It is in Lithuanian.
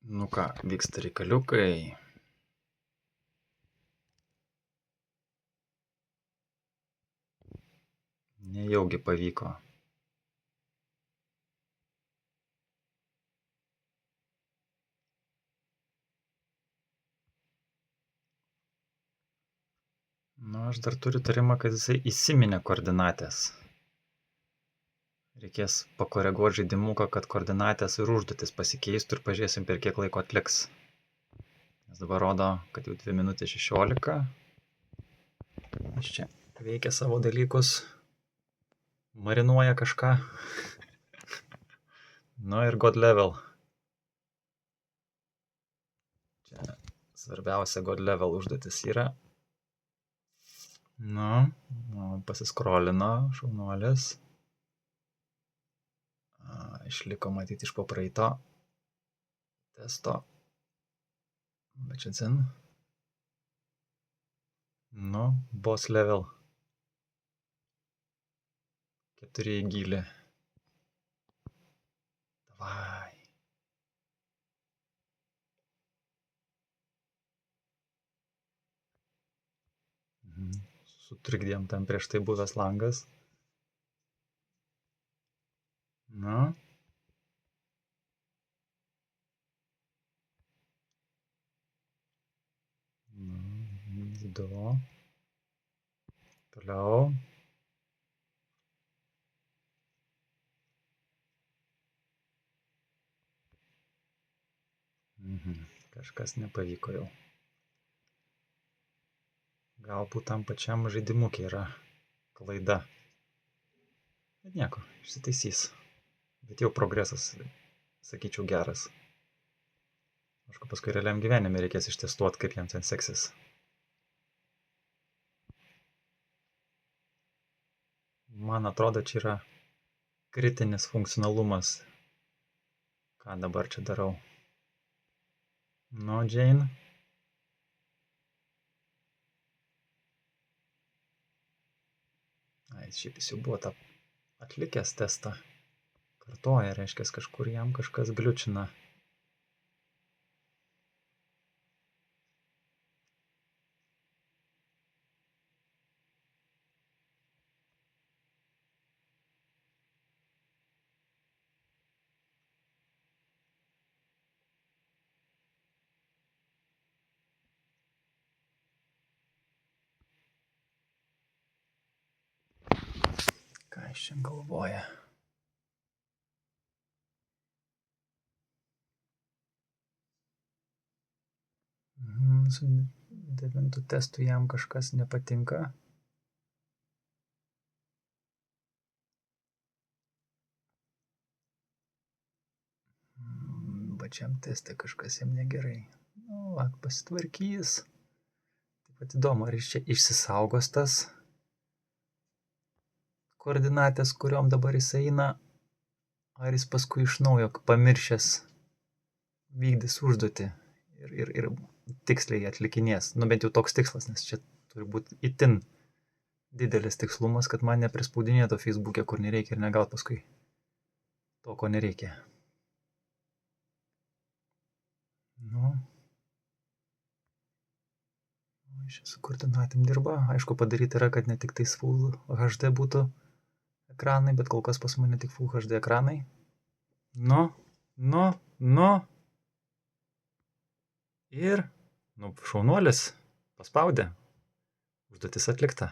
Nu ką, vyksta reikaliukai. Nejaugi pavyko. Nu, aš dar turiu tarimą, kad jisai įsiminė koordinatės. Reikės pakoreguoti žaidimuką, kad koordinatės ir užduotis pasikeistų ir pažiūrėsim, per kiek laiko atliks. Nes dabar rodo, kad jau 2 minutės 16. Jis čia veikia savo dalykus, marinuoja kažką. Nu ir God level. Čia svarbiausia God level užduotis yra. Nu, pasiskrolino šaunuolis. Išliko matyti iš papraeito testo. Bet čia dzin. Nu, boss level. 4 į gylį. Davai. Sutrikdėm tam prieš tai buvęs langas. Nu. Du. Toliau. Kažkas nepavyko jau. Galbūt tam pačiam žaidimukė yra klaida. Bet nieko, išsitaisys. Bet jau progresas, sakyčiau, geras. Aišku, paskui realiam gyvenime reikės ištestuoti, kaip jam ten seksis. Man atrodo, čia yra kritinis funkcionalumas. Ką dabar čia darau? Nu, Jane. Šiaip jis jau buvo tą atlikęs testą. Kartoja, reiškia, kažkur jam kažkas gliučina. Ką jis čia galvoja? Su 9 testu jam kažkas nepatinka. Pačiam teste kažkas jam negerai. Nu, pasitvarkys. Taip pat įdomu, ar jis čia išsisaugos tas koordinatės, kuriom dabar jis eina, ar jis paskui iš naujo pamiršęs vykdys užduotį ir tiksliai atlikinės. Nu, bent jau toks tikslas, nes čia turi būti itin didelis tikslumas, kad man neprispaudinėtų Facebook'e, kur nereikia ir negaut paskui to, ko nereikia. Nu. Čia su koordinatėm dirba. Aišku, padaryti yra, kad ne tik tais Full HD būtų ekranai, bet kol kas pas mane tik Full HD ekranai. Nu. Ir, šaunuolis paspaudė. Užduotis atlikta.